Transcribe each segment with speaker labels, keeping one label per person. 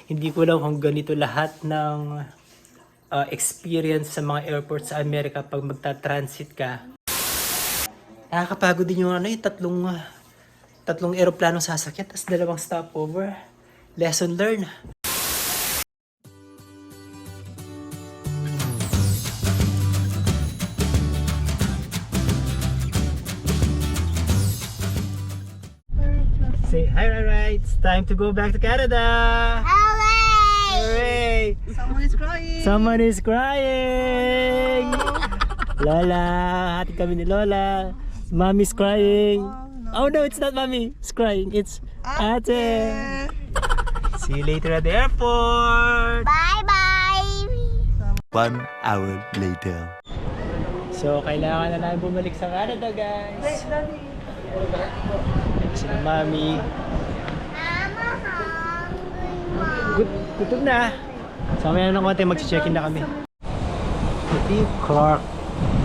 Speaker 1: Hindi ko alam kung ganito lahat ng experience sa mga airport sa Amerika pag magta-transit ka. Nakakapagod din yung tatlong eroplanong sasakyan tapos dalawang stopover. Lesson learned. Say hi, right. It's time to go back to Canada. Hooray!
Speaker 2: Someone is crying.
Speaker 1: Someone is crying. Lola, hati kami ni Lola. Mommy's crying. Oh no, it's not mommy. It's crying. It's ate. See you later at the airport.
Speaker 3: Bye-bye!
Speaker 4: 1 hour later.
Speaker 1: So, kailangan na namin bumalik sa Canada, guys.
Speaker 2: Wait, Daddy.
Speaker 1: Sila Mami.
Speaker 3: Mama, hungry.
Speaker 1: Gutom na. So, may ng konti, mag-check-in na kami. Ito yung Clark,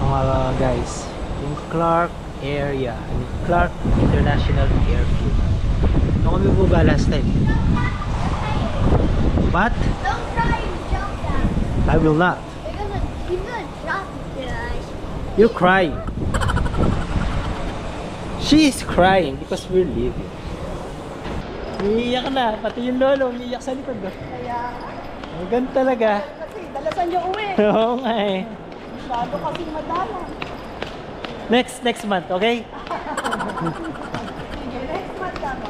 Speaker 1: mga guys. Yung Clark area. Clark International Airfield. Ano kami buba last time? What?
Speaker 3: Don't try and jump that.
Speaker 1: I will not.
Speaker 3: You're gonna drop it, guys.
Speaker 1: You're crying. She is crying because we're leaving. Umiiyak na. Pati yung lolo, umiiyak sa likod.
Speaker 2: Kaya,
Speaker 1: Maganda talaga.
Speaker 2: kasi dalasan niyo uwi.
Speaker 1: Oo nga eh.
Speaker 2: Masyado kasing madala.
Speaker 1: Next month, okay?
Speaker 2: Sige, next month ka mo.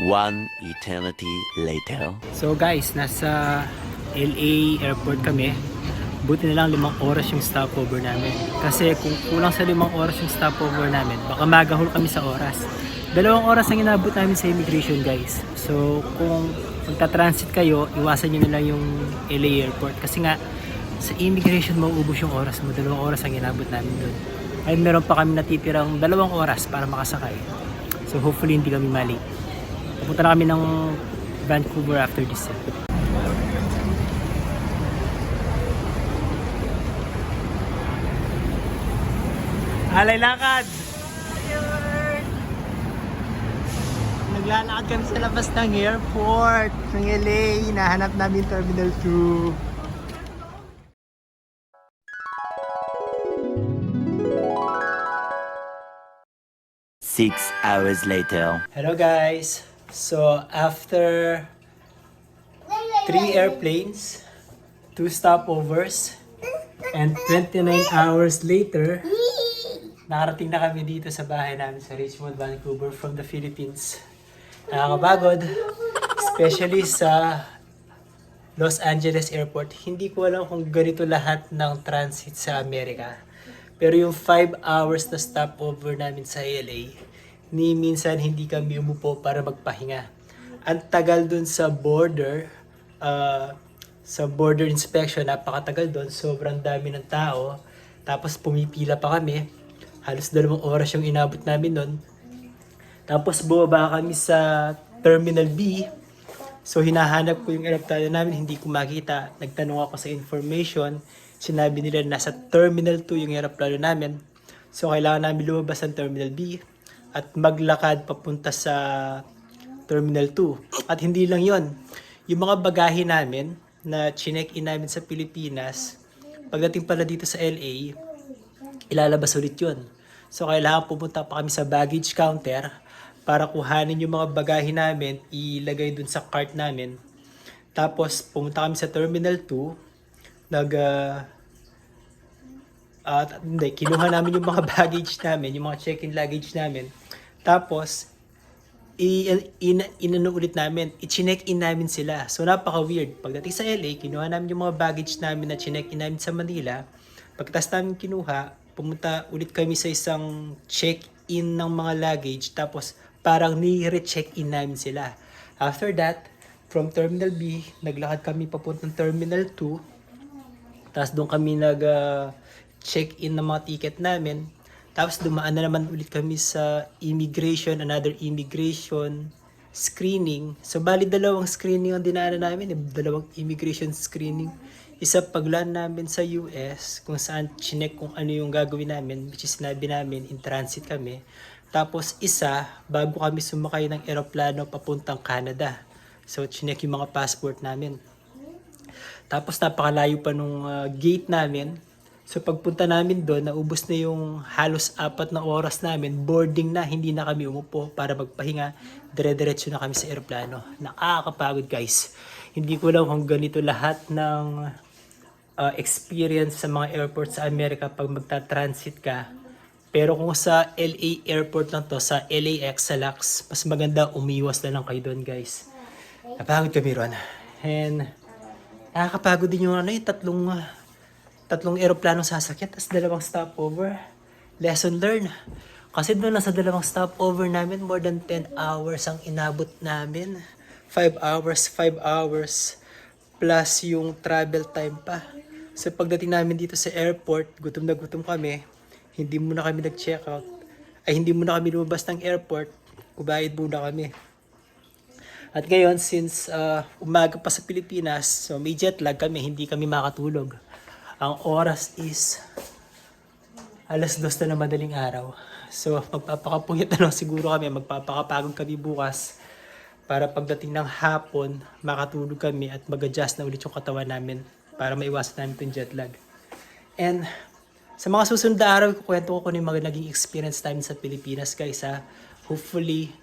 Speaker 4: One eternity later.
Speaker 1: So guys, nasa LA airport kami. Buti na lang 5 oras yung stopover namin. Kasi kung kulang sa 5 oras yung stopover namin, baka magahol kami sa oras. 2 oras ang inabot namin sa immigration, guys. So kung magta-transit kayo, iwasan nyo na lang yung LA airport. Kasi nga, sa immigration mauubos yung oras mo. 2 oras ang inabot namin doon. Ay meron pa kami natitirang 2 oras para makasakay. So hopefully hindi kami mali. Pupunta na kami ng Vancouver after this set. Alay lakad! Naglalakad kami sa labas ng airport ng LA. Hinahanap namin Terminal 2.
Speaker 4: Six hours later.
Speaker 1: Hello guys! So after 3 airplanes, 2 stopovers, and 29 hours later, nakarating na kami dito sa bahay namin sa Richmond, Vancouver from the Philippines. Nakakapagod, especially sa Los Angeles Airport. Hindi ko alam kung ganito lahat ng transit sa Amerika. Pero yung 5 hours na stopover namin sa LA, ni minsan hindi kami umupo para magpahinga. Ang tagal dun sa border inspection, napakatagal dun, sobrang dami ng tao. Tapos pumipila pa kami, halos 2 oras yung inabot namin nun. Tapos bumaba kami sa Terminal B. So hinahanap ko yung aeroplano namin, hindi ko makita. Nagtanong ako sa information, sinabi nila nasa Terminal 2 yung aeroplano namin. So kailangan namin lumabas ng Terminal B at maglakad papunta sa Terminal 2. At hindi lang yon, yung mga bagahe namin na chinek-in namin sa Pilipinas, pagdating pala dito sa LA, ilalabas ulit yun. So kailangan pumunta pa kami sa baggage counter para kuhanin yung mga bagahe namin, ilagay dun sa cart namin. Tapos pumunta kami sa Terminal 2, kinuha namin yung mga baggage namin, yung mga check-in luggage namin. Tapos, inano ulit namin, i-check-in namin sila. So, napaka-weird. Pagdating sa LA, kinuha namin yung mga baggage namin na check-in namin sa Manila. Pagkatapos namin kinuha, pumunta ulit kami sa isang check-in ng mga luggage. Tapos, parang ni-recheck-in namin sila. After that, from Terminal B, naglakad kami papuntang Terminal 2. Tapos, doon kami check-in ng mga ticket namin. Tapos dumaan na naman ulit kami sa another immigration screening. So bali 2 screening ang dinaanan namin, 2 immigration screening. Isa paglaan namin sa US, kung saan chinek kung ano yung gagawin namin, which is sinabi namin in transit kami. Tapos isa, bago kami sumakay ng eroplano papuntang Canada. So, chinek yung mga passport namin. Tapos napakalayo pa nung gate namin. So, pagpunta namin doon, naubos na yung halos 4 na oras namin. Boarding na, hindi na kami umupo para magpahinga. Dire-diretso na kami sa eroplano. Nakakapagod guys. Hindi ko lang kung ganito lahat ng experience sa mga airport sa Amerika pag magta-transit ka. Pero kung sa LA airport lang to, sa LAX, sa LAX, mas maganda umiwas na lang kayo doon guys. Napagod kami ron. And nakakapagod din yung tatlong aeroplanong sasakyan, tapos 2 stopover. Lesson learned. Kasi doon lang sa 2 stopover namin, more than 10 hours ang inabot namin. 5 hours, plus yung travel time pa. So pagdating namin dito sa airport, gutom na gutom kami. Hindi muna kami nag-check out. Hindi muna kami lumabas ng airport. Kubayad muna kami. At ngayon, since umaga pa sa Pilipinas, so may jet lag kami, hindi kami makatulog. Ang oras is 2:00 na madaling araw. So magpapakapuyat na lang siguro kami, magpapakapagod kami bukas para pagdating ng hapon, makatulog kami at mag-adjust na ulit yung katawan namin para maiwasan namin itong jet lag. And sa mga susunod na araw, kukwento ko kung yung mga naging experience namin sa Pilipinas guys ha. Hopefully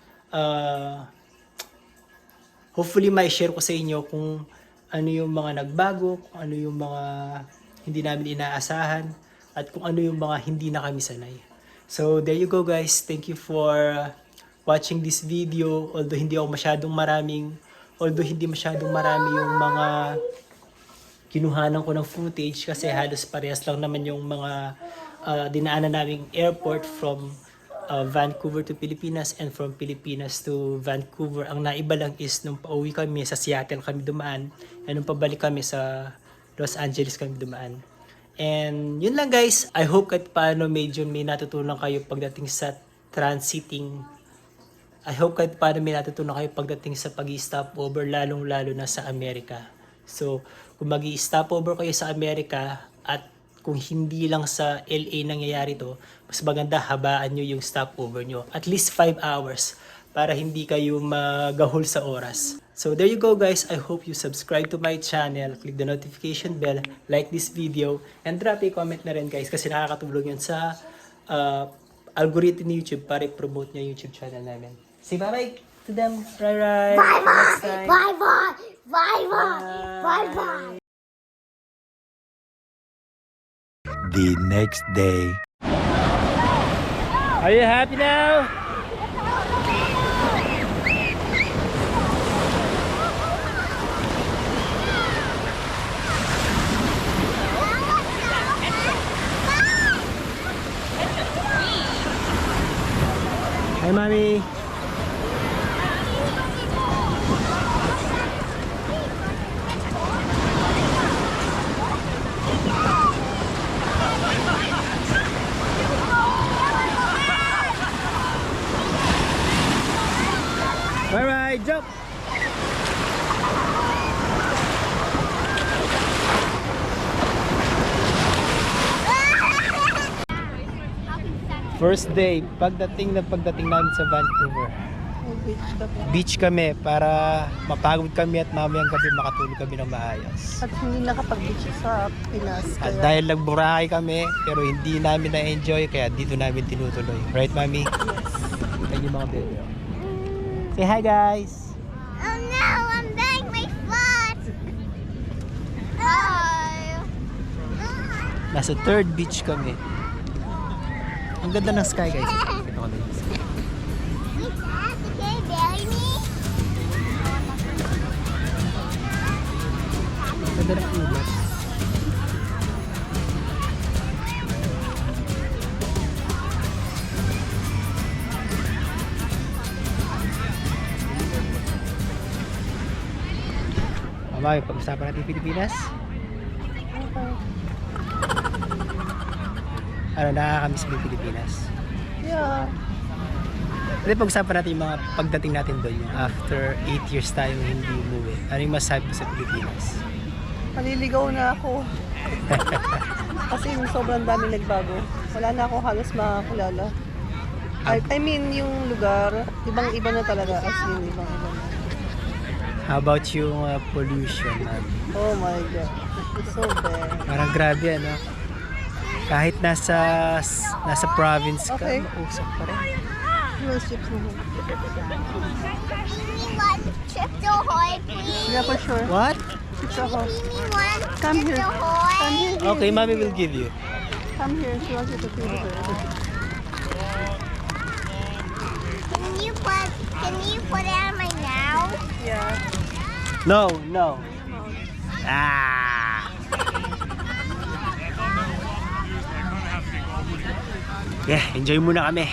Speaker 1: may share ko sa inyo kung ano yung mga nagbago, kung ano yung mga hindi namin inaasahan, at kung ano yung mga hindi na kami sanay. So there you go guys. Thank you for watching this video. Although hindi masyadong marami yung mga kinuhanan ko ng footage kasi halos parehas lang naman yung mga dinaanan naming airport from Vancouver to Pilipinas and from Pilipinas to Vancouver. Ang naiba lang is nung pauwi kami sa Seattle kami dumaan and nung pabalik kami sa Los Angeles kami dumaan. And yun lang guys. I hope kahit paano medyo may natutunan kayo pagdating sa transiting. I hope kahit paano may natutunan kayo pagdating sa pag-stopover lalong-lalo na sa Amerika. So, kung mag-stopover kayo sa Amerika at kung hindi lang sa LA nangyayari to, mas maganda habaan nyo yung stopover nyo. At least 5 hours para hindi kayo magahol sa oras. So there you go guys. I hope you subscribe to my channel, click the notification bell, like this video, and drop a comment na rin guys kasi nakakatulong yun sa algorithm ni YouTube para i-promote nyo yung YouTube channel namin. Say bye-bye to them. Bye-bye.
Speaker 3: Bye-bye. Bye-bye. Bye-bye. Bye-bye.
Speaker 4: The next day.
Speaker 1: Are you happy now? Hi, Mommy. Alright, jump! First day, pagdating namin sa Vancouver. Beach kami para mapagod kami at mamayang gabi makatulog kami ng maayos.
Speaker 2: At hindi nakapag-beach sa Pinas.
Speaker 1: At dahil nagburakay kami, pero hindi namin na-enjoy, kaya dito namin tinutuloy. Right, Mami? Yes. Yan yung mga video. Say hi, guys!
Speaker 3: Oh no, I'm banging my foot. Oh.
Speaker 1: Nasa third beach kami. Ang ganda ng sky, guys. Ito ko dito.
Speaker 3: Okay, bury me.
Speaker 1: Ganda ng ulat. Mamay, pag-usapan natin Pilipinas. Ano, nakakamiss mo yung Pilipinas?
Speaker 2: Yeah.
Speaker 1: Hindi, pag-usapan natin yung mga pagdating natin doon. Yung after 8 years tayong hindi umuwi. Ano yung masabi mo sa Pilipinas?
Speaker 2: Maliligaw na ako. Kasi sobrang dami nagbago. Wala na ako halos makakilala. I mean, yung lugar, ibang-iba na talaga. As in, ibang-iba na.
Speaker 1: How about yung pollution, man?
Speaker 2: Oh my God. It's so bad.
Speaker 1: Parang grabe, ano? Kahit nasa province ka,
Speaker 2: Okay.
Speaker 1: mausap pa rin.
Speaker 2: Yung chips mo.
Speaker 3: Give me one Chips Ahoy, please.
Speaker 2: Yeah, for sure.
Speaker 1: What?
Speaker 2: Chips ako.
Speaker 3: Give me one
Speaker 2: Come
Speaker 3: Chips
Speaker 2: here. Come
Speaker 3: Ahoy.
Speaker 2: here.
Speaker 1: Okay, mommy will give you.
Speaker 2: Come here. She wants you to feel it.
Speaker 3: Can you put it on my mouth?
Speaker 2: Yeah.
Speaker 1: No, no. Ah! Yeah, enjoy muna kami.